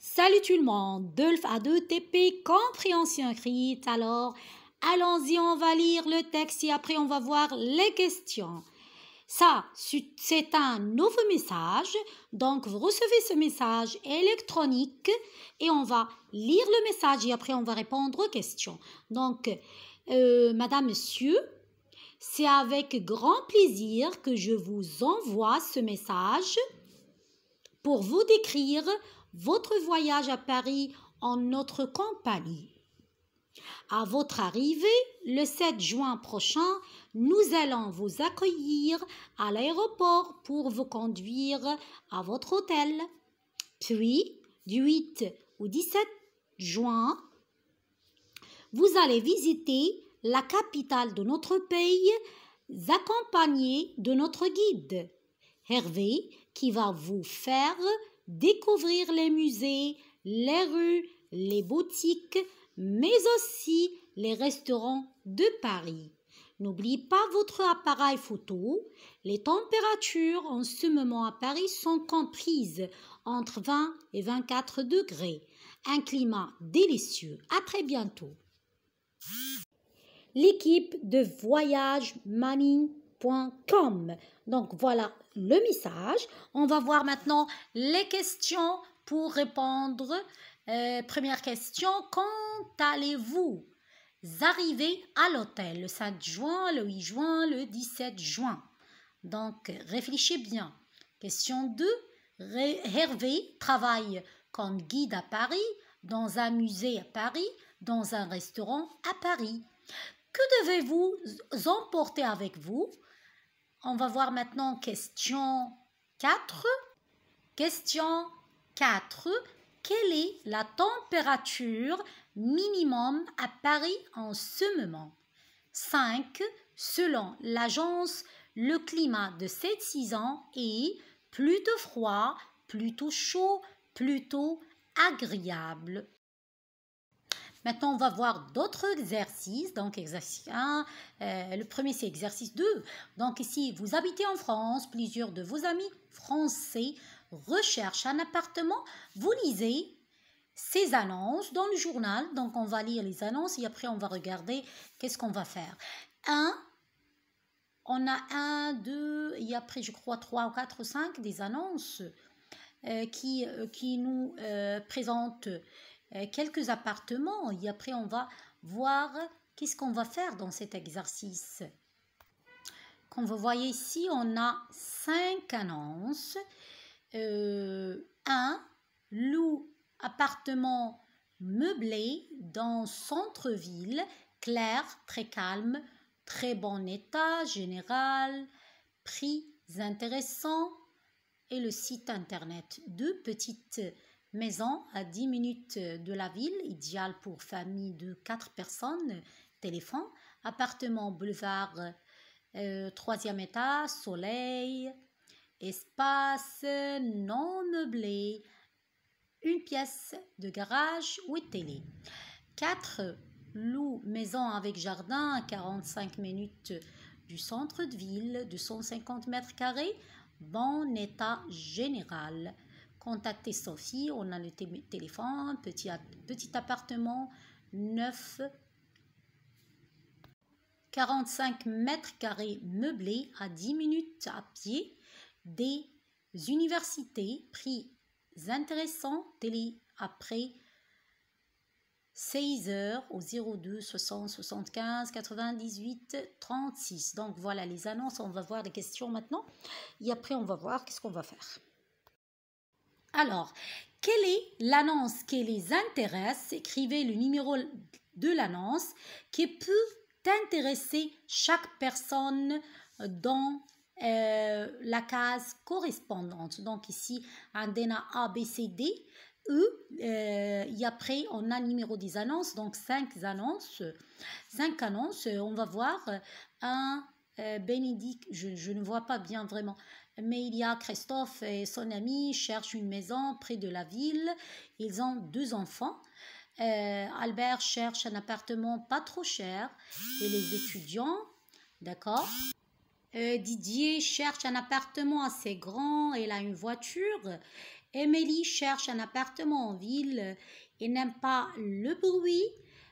Salut tout le monde, Dolph A2TP, compréhension écrite. Alors, allons-y, on va lire le texte et après on va voir les questions. Ça, c'est un nouveau message. Donc, vous recevez ce message électronique et on va lire le message et après on va répondre aux questions. Donc, Madame, Monsieur, c'est avec grand plaisir que je vous envoie ce message pour vous décrire votre voyage à Paris en notre compagnie. À votre arrivée, le 7 juin prochain, nous allons vous accueillir à l'aéroport pour vous conduire à votre hôtel. Puis, du 8 au 17 juin, vous allez visiter la capitale de notre pays, accompagné de notre guide, Hervé, qui va vous faire découvrir les musées, les rues, les boutiques, mais aussi les restaurants de Paris. N'oubliez pas votre appareil photo. Les températures en ce moment à Paris sont comprises entre 20 et 24 degrés. Un climat délicieux. À très bientôt. L'équipe de voyagemanning.com. Donc voilà le message. On va voir maintenant les questions pour répondre. Première question, quand allez-vous arriver à l'hôtel? Le 5 juin, le 8 juin, le 17 juin. Donc réfléchissez bien. Question 2, Hervé travaille comme guide à Paris, dans un musée à Paris, dans un restaurant à Paris. Que devez-vous emporter avec vous? On va voir maintenant question 4. Question 4. Quelle est la température minimum à Paris en ce moment? 5. Selon l'agence, le climat de cette saison est plutôt froid, plutôt chaud, plutôt agréable. Maintenant, on va voir d'autres exercices. Donc, exercice 1, le premier, c'est exercice 2. Donc, ici, vous habitez en France, plusieurs de vos amis français recherchent un appartement. Vous lisez ces annonces dans le journal. Donc, on va lire les annonces et après, on va regarder qu'est-ce qu'on va faire. 1, on a 1, 2 et après, je crois 3 ou 4 ou 5 des annonces qui nous présentent quelques appartements et après on va voir qu'est-ce qu'on va faire dans cet exercice. Comme vous voyez ici, on a 5 annonces. 1, loue appartement meublé dans centre-ville, clair, très calme, très bon état, général, prix intéressant et le site internet. 2 petites maison à 10 minutes de la ville, idéal pour famille de 4 personnes, téléphone, appartement boulevard 3e étage, soleil, espace non meublé, une pièce de garage ou télé. 4. Loue maison avec jardin à 45 minutes du centre de ville, 250 mètres carrés, bon état général. Contactez Sophie, on a le téléphone, petit appartement, 9, 45 mètres carrés meublé à 10 minutes à pied, des universités, prix intéressants, télé après 16 heures au 02 60 75 98 36. Donc voilà les annonces, on va voir les questions maintenant et après on va voir qu'est-ce qu'on va faire. Alors, quelle est l'annonce qui les intéresse? Écrivez le numéro de l'annonce qui peut intéresser chaque personne dans la case correspondante. Donc ici, Andena A, B, C, D, E. Et après, on a le numéro des annonces. Donc 5 annonces. 5 annonces. On va voir un Bénédicte, je ne vois pas bien vraiment. Mais il y a Christophe et son ami cherchent une maison près de la ville. Ils ont 2 enfants. Albert cherche un appartement pas trop cher. Et les étudiants, d'accord. Didier cherche un appartement assez grand. Il a une voiture. Emily cherche un appartement en ville et n'aime pas le bruit.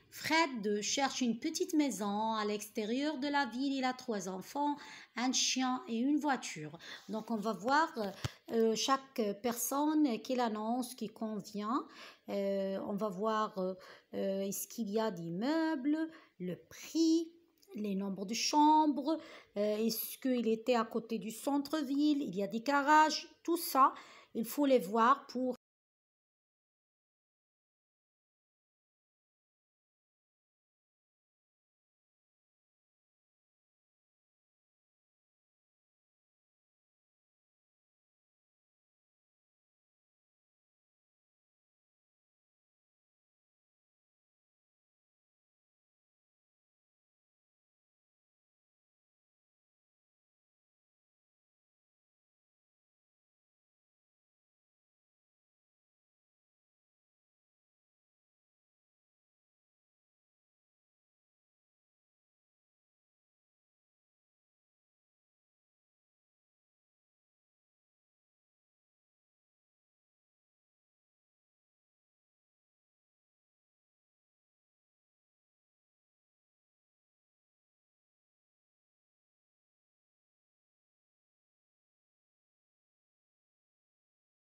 Fred cherche une petite maison à l'extérieur de la ville. Il a 3 enfants, un chien et une voiture. Donc on va voir chaque personne quelle annonce qui convient. On va voir est-ce qu'il y a des meubles, le prix, les nombres de chambres, est-ce qu'il était à côté du centre-ville, il y a des garages, tout ça. Il faut les voir pour